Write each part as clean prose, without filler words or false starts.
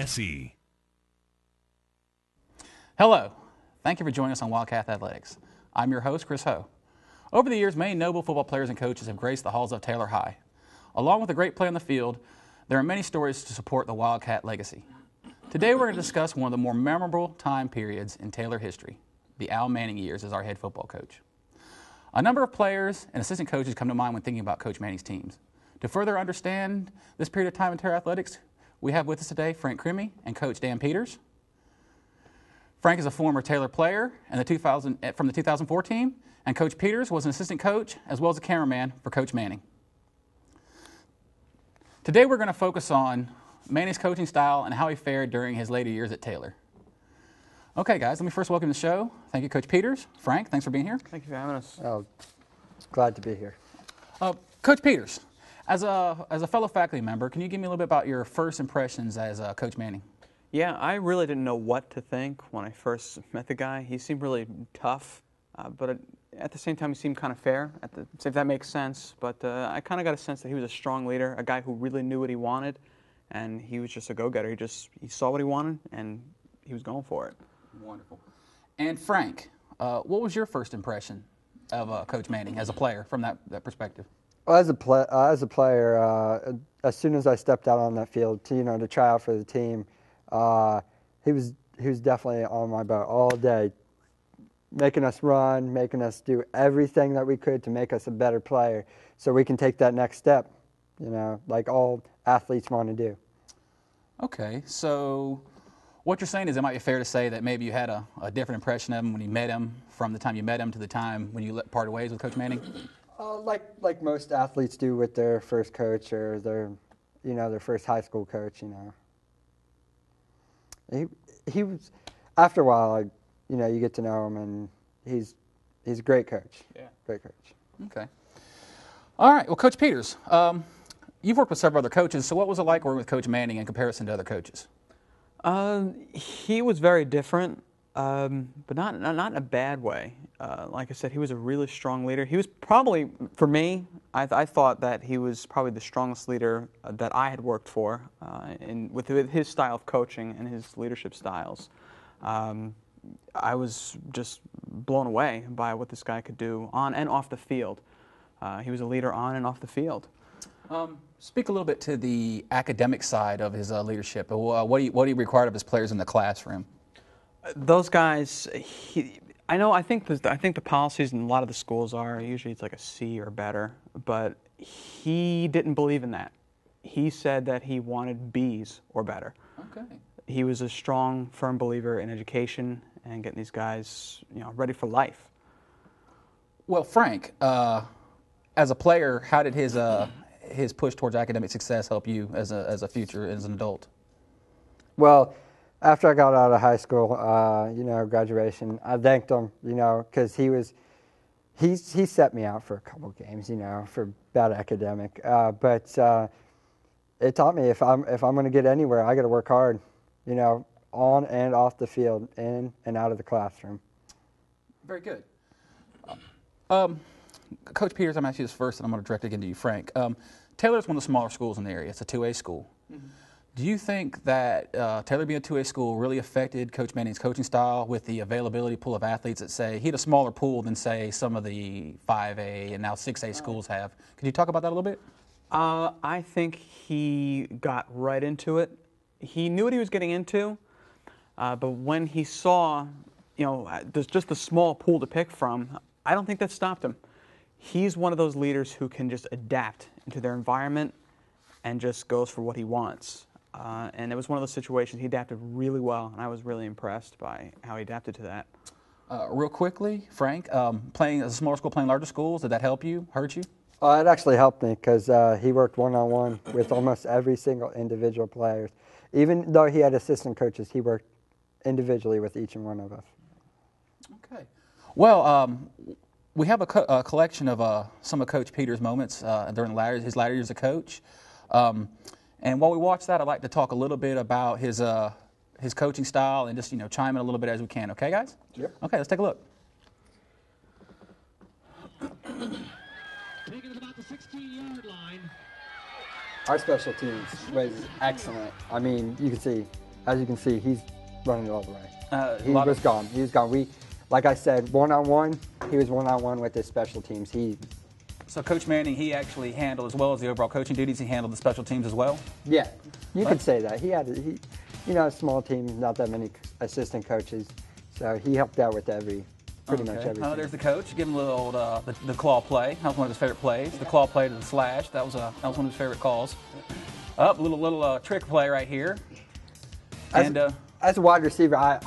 WDSC. Hello. Thank you for joining us on Wildcat Athletics. I'm your host, Chris Ho. Over the years, many noble football players and coaches have graced the halls of Taylor High. Along with a great play on the field, there are many stories to support the Wildcat legacy. Today, we're going to discuss one of the more memorable time periods in Taylor history, the Al Manning years as our head football coach. A number of players and assistant coaches come to mind when thinking about Coach Manning's teams. To further understand this period of time in Taylor Athletics, we have with us today Frank Crimmy and Coach Dan Peters. Frank is a former Taylor player from the 2004 team, and Coach Peters was an assistant coach as well as a cameraman for Coach Manning. Today we're going to focus on Manning's coaching style and how he fared during his later years at Taylor. Okay, guys, let me first welcome to the show. Thank you, Coach Peters. Frank, thanks for being here. Thank you for having us. Oh, glad to be here. Coach Peters, as a fellow faculty member, can you give me a little bit about your first impressions as Coach Manning? Yeah, I really didn't know what to think when I first met the guy. He seemed really tough, but at the same time he seemed kind of fair, if that makes sense. But I kind of got a sense that he was a strong leader, a guy who really knew what he wanted, and he was just a go-getter. He saw what he wanted, and he was going for it. Wonderful. And Frank, what was your first impression of Coach Manning as a player from that perspective? Well, as a player, as soon as I stepped out on that field to try out for the team, he was definitely on my boat all day, making us run, making us do everything that we could to make us a better player so we can take that next step, like all athletes want to do. Okay, so what you're saying is it might be fair to say that maybe you had a different impression of him when you met him, from the time you met him to the time when you parted ways with Coach Manning? Like most athletes do with their first coach or their first high school coach, He was, after a while, you get to know him, and he's a great coach. Yeah. Great coach. Okay. All right. Well, Coach Peters, you've worked with several other coaches, so what was it like working with Coach Manning in comparison to other coaches? He was very different, but not in a bad way. Like I said, he was a really strong leader. He was probably, for me, I thought that he was probably the strongest leader that I had worked for with his style of coaching and his leadership styles. I was just blown away by what this guy could do on and off the field. He was a leader on and off the field. Speak a little bit to the academic side of his leadership. What he required of his players in the classroom. Those guys, I think the policies in a lot of the schools are usually it's like a C or better, but he didn't believe in that. He said that he wanted B's or better. Okay. He was a strong, firm believer in education and getting these guys, ready for life. Well, Frank, as a player, how did his push towards academic success help you as an adult? Well, after I got out of high school, graduation, I thanked him, because he set me out for a couple games, for bad academic. But it taught me if I'm going to get anywhere, I got to work hard, on and off the field, in and out of the classroom. Very good. Coach Peters, I'm going to ask you this first, and I'm going to direct it again to you, Frank. Taylor's one of the smaller schools in the area. It's a 2A school. Mm-hmm. Do you think that Taylor being a 2A school really affected Coach Manning's coaching style with the availability pool of athletes that, say, he had a smaller pool than, say, some of the 5A and now 6A schools have? Could you talk about that a little bit? I think he got right into it. He knew what he was getting into, but when he saw, there's just a small pool to pick from, I don't think that stopped him. He's one of those leaders who can just adapt into their environment and just goes for what he wants. And it was one of those situations he adapted really well, and I was really impressed by how he adapted to that. Real quickly, Frank, playing as a smaller school, playing larger schools, did that help you, hurt you? It actually helped me because he worked one-on-one with almost every single individual player. Even though he had assistant coaches, he worked individually with each and one of us. Okay. Well, we have a collection of some of Coach Peters' moments during his latter years as a coach. And while we watch that, I'd like to talk a little bit about his coaching style and just chime in a little bit as we can. Okay, guys? Sure. Okay, let's take a look. Taking it about the 16-yard line. Our special teams was excellent. I mean, you can see as you can see, he's running it all the way. He lot was of- gone. He was gone. Like I said, one-on-one, he was one-on-one with his special teams. So Coach Manning, he actually handled, as well as the overall coaching duties, he handled the special teams as well? Yeah, you could say that. He had, a small team, not that many assistant coaches, so he helped out with pretty much everything. There's the coach. Give him a little the claw play. That was one of his favorite plays. The claw play to the slash. That was one of his favorite calls. Up, little trick play right here. As a wide receiver,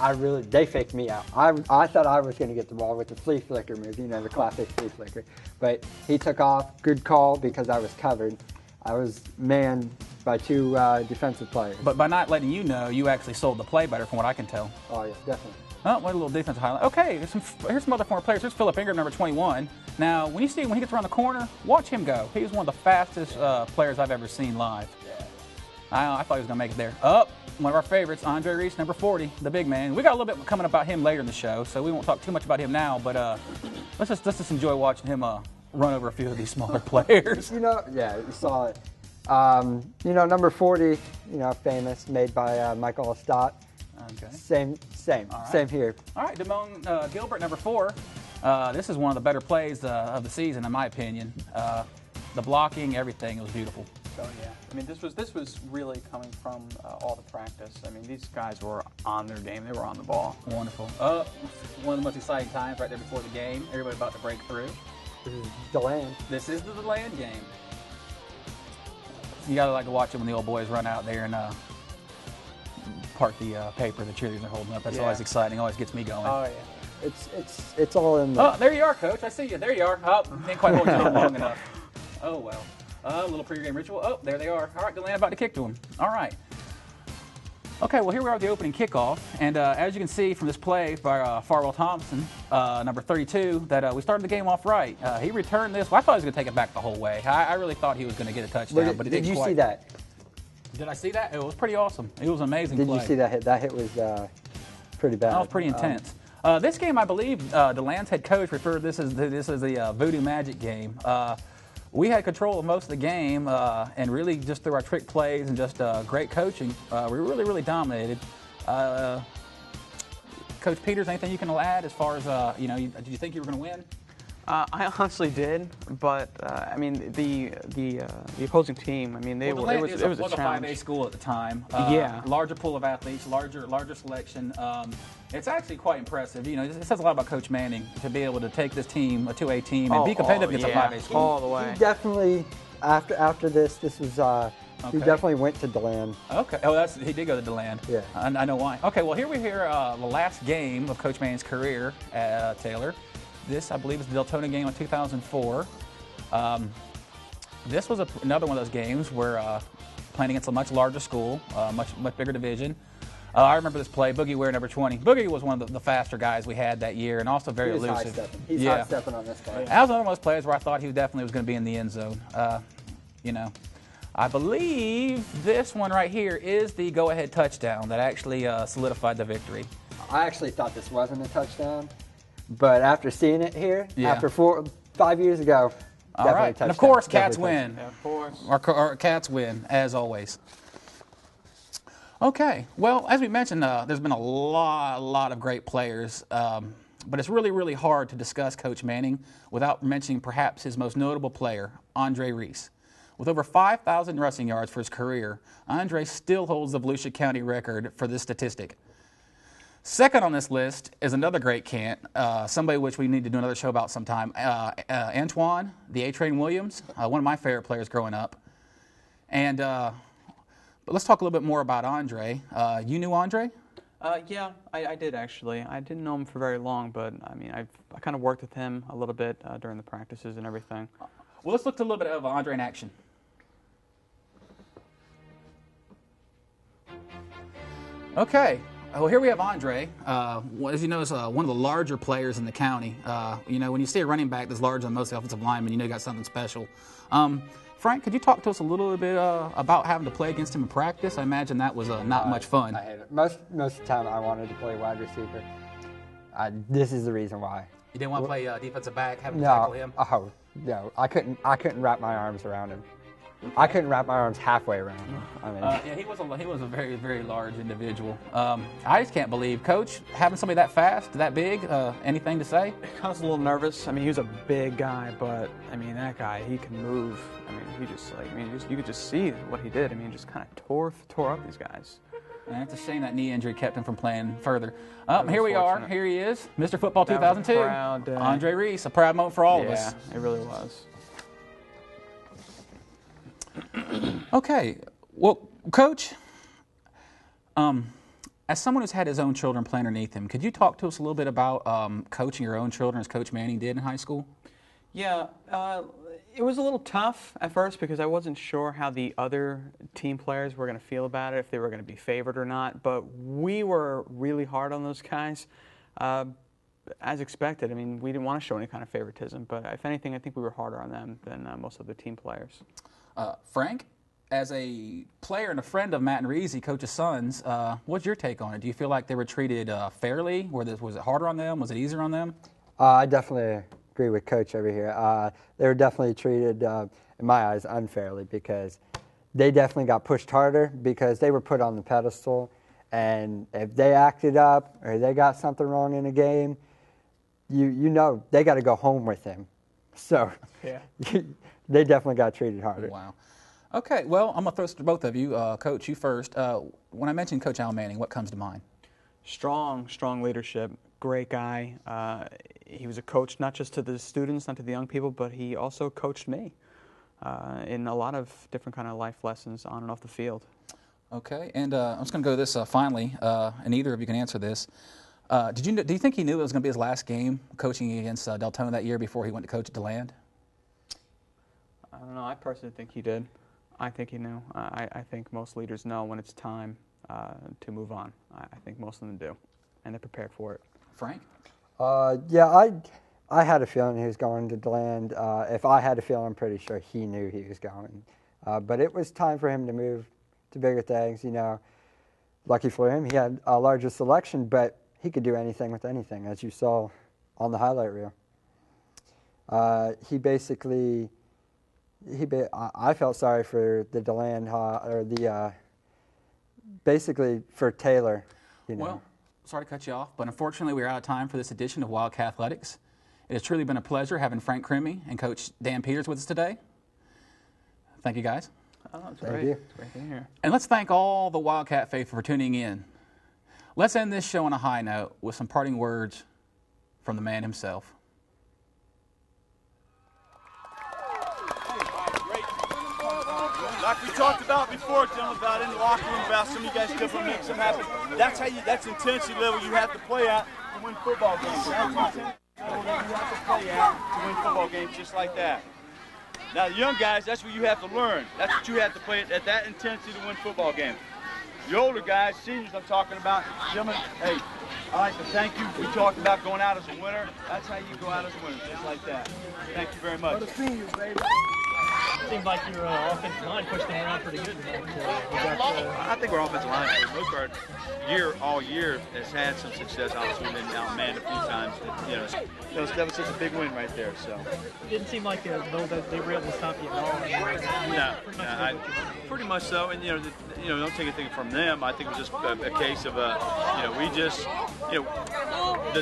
they faked me out. I thought I was going to get the ball with the flea flicker move, the classic flea flicker. But he took off. Good call because I was covered. I was manned by two defensive players. But by not letting you know, you actually sold the play better from what I can tell. Oh, yeah, definitely. Oh, what a little defensive highlight. Okay, here's some other former players. Here's Philip Ingram, number 21. Now, when he gets around the corner, watch him go. He's one of the fastest players I've ever seen live. I thought he was going to make it there. Up, one of our favorites, Andre Reese, number 40, the big man. We got a little bit coming about him later in the show, so we won't talk too much about him now. But let's just enjoy watching him run over a few of these smaller players. Yeah, you saw it. Number 40, famous, made by Michael Stott. Okay. Same here. All right, Damone Gilbert, number 4. This is one of the better plays of the season, in my opinion. The blocking, everything, it was beautiful. Oh yeah. I mean, this was really coming from all the practice. I mean, these guys were on their game. They were on the ball. Wonderful. One of the most exciting times right there before the game. Everybody about to break through. This is DeLand. This is the DeLand game. You gotta like to watch it when the old boys run out there and part the paper the cheerleaders are holding up. That's always exciting. Always gets me going. Oh yeah. It's all in there. Oh, there you are, Coach. I see you. There you are. Oh, didn't quite hold you up long enough. Oh well. A little pregame ritual. Oh, there they are. All right, DeLand about to kick to him. All right. Okay, well, here we are at the opening kickoff. And as you can see from this play by Farwell Thompson, number 32, that we started the game off right. He returned this. Well, I thought he was going to take it back the whole way. I really thought he was going to get a touchdown, but he didn't Did you quite. see that? Did I see that? It was pretty awesome. It was an amazing Did play. you see that hit? That hit was pretty bad. That was pretty intense. This game, I believe, DeLand's head coach referred this as the Voodoo Magic game. We had control of most of the game, and really just through our trick plays and just great coaching, we really, really dominated. Coach Peters, anything you can add as far as, did you think you were going to win? I honestly did, but I mean the opposing team. I mean it was a challenge. a 5A school at the time. Yeah. Larger pool of athletes, larger selection. It's actually quite impressive. It says a lot about Coach Manning to be able to take this team, a 2A team, and be competitive against a 5A school. All the way. He definitely after this was. He definitely went to DeLand. Okay. Oh, he did go to DeLand. Yeah. I know why. Okay. Well, here we hear the last game of Coach Manning's career, Taylor. This, I believe, is the Deltona game of 2004. This was another one of those games where playing against a much larger school, much bigger division. I remember this play, Boogie Ware, number 20. Boogie was one of the faster guys we had that year, and also very elusive. He's high-stepping on this play. That was one of those plays where I thought he definitely was going to be in the end zone. I believe this one right here is the go-ahead touchdown that actually solidified the victory. I actually thought this wasn't a touchdown, but after seeing it here, after 5 years ago, all right. Touchdown. And of course, Cats win. Yeah, of course. Our Cats win, as always. Okay. Well, as we mentioned, there's been a lot of great players, but it's really, really hard to discuss Coach Manning without mentioning perhaps his most notable player, Andre Reese. With over 5,000 rushing yards for his career, Andre still holds the Volusia County record for this statistic. Second on this list is another great Cant, somebody which we need to do another show about sometime, Antoine, the A-Train Williams, one of my favorite players growing up. And but let's talk a little bit more about Andre. You knew Andre? Yeah, I did actually. I didn't know him for very long, but I mean, I kind of worked with him a little bit during the practices and everything. Well, let's look at a little bit of Andre in action. Okay. Well, here we have Andre. As you know, is one of the larger players in the county. When you see a running back that's larger than most offensive linemen, you know you got something special. Frank, could you talk to us a little bit about having to play against him in practice? I imagine that was not much fun. I hate it. Most of the time, I wanted to play wide receiver. This is the reason why. You didn't want to play defensive back, having to tackle him? Oh, no. I couldn't wrap my arms around him. I couldn't wrap my arms halfway around him. I mean, Yeah, he was a very, very large individual. I just can't believe, Coach, having somebody that fast, that big. Anything to say? I was a little nervous. I mean, he was a big guy, but I mean, that guy, he can move. I mean, he just you could just see what he did. I mean, just kind of tore up these guys. And it's a shame that knee injury kept him from playing further. Here we unfortunate. are. Here he is, Mr. Football That was a 2002, proud day. Andre Reese. A proud moment for all of us. Yeah, it really was. Okay, well, Coach, as someone who's had his own children play underneath him, could you talk to us a little bit about coaching your own children as Coach Manning did in high school? Yeah, it was a little tough at first because I wasn't sure how the other team players were going to feel about it, if they were going to be favored or not. But we were really hard on those guys, as expected. I mean, we didn't want to show any kind of favoritism, but if anything, I think we were harder on them than most of the team players. Frank, as a player and a friend of Matt and Reese, Coach's sons, what's your take on it? Do you feel like they were treated fairly? Was it harder on them? Was it easier on them? I definitely agree with Coach over here. They were definitely treated, in my eyes, unfairly because they definitely got pushed harder because they were put on the pedestal. And if they acted up or they got something wrong in a game, you know they got to go home with him. So Yeah. they definitely got treated harder. Wow. Okay, well, I'm going to throw this to both of you. Coach, you first. When I mention Coach Al Manning, what comes to mind? Strong leadership, great guy. He was a coach not just to the students, not to the young people, but he also coached me in a lot of different kind of life lessons on and off the field. Okay, and I'm just going to go to this finally, and either of you can answer this. Do you think he knew it was going to be his last game coaching against Deltona that year before he went to coach at DeLand? I don't know. I personally think he did. I think he knew. I think most leaders know when it's time to move on. I think most of them do, and they're prepared for it. Frank? Yeah, I had a feeling he was going to DeLand. If I had a feeling, I'm pretty sure he knew he was going. But it was time for him to move to bigger things. You know, lucky for him, he had a larger selection, but he could do anything with anything, as you saw on the highlight reel. He basically, I felt sorry for the DeLand, basically for Taylor. You know. Well, sorry to cut you off, but unfortunately we're out of time for this edition of Wildcat Athletics. It has truly been a pleasure having Frank Crimmy and Coach Dan Peters with us today. Thank you, guys. Oh, it's Thank great. you. It's great being here. And let's thank all the Wildcat faithful for tuning in. Let's end this show on a high note with some parting words from the man himself. Like we talked about before, gentlemen, about in the locker room, about some of you guys different make something happen. That's intensity level you have to play at to win football games. That's intensity level that you have to play at to win football games, just like that. Now, the young guys, that's what you have to learn. That's what you have to play at that intensity to win football games. The older guys, seniors I'm talking about, gentlemen, hey, I'd like to thank you. We talked about going out as a winner. That's how you go out as a winner, just like that. Thank you very much. Seems like your offensive line pushed them around pretty good. I think our offensive line, for the most part, all year has had some success. Obviously, we've been outmanned a few times. That was such a big win right there. So It didn't seem like though that they were able to stop you at all. pretty much so. And don't take anything from them. I think it was just a case of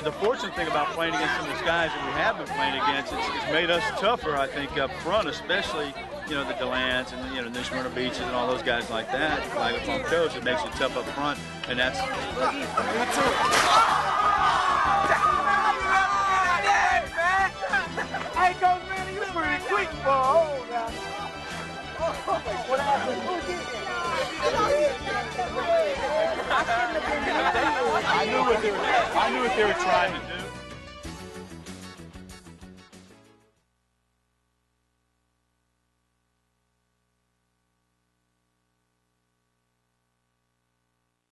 the fortunate thing about playing against some of these guys that we have been playing against, it's made us tougher. I think up front, especially. The DeLands and the Smyrna Beaches and all those guys like that. Like a front coach, it makes you tough up front, and that's. Hey, Coach Manning, you pretty quick for a hole now. What happened? I knew what they were trying to do.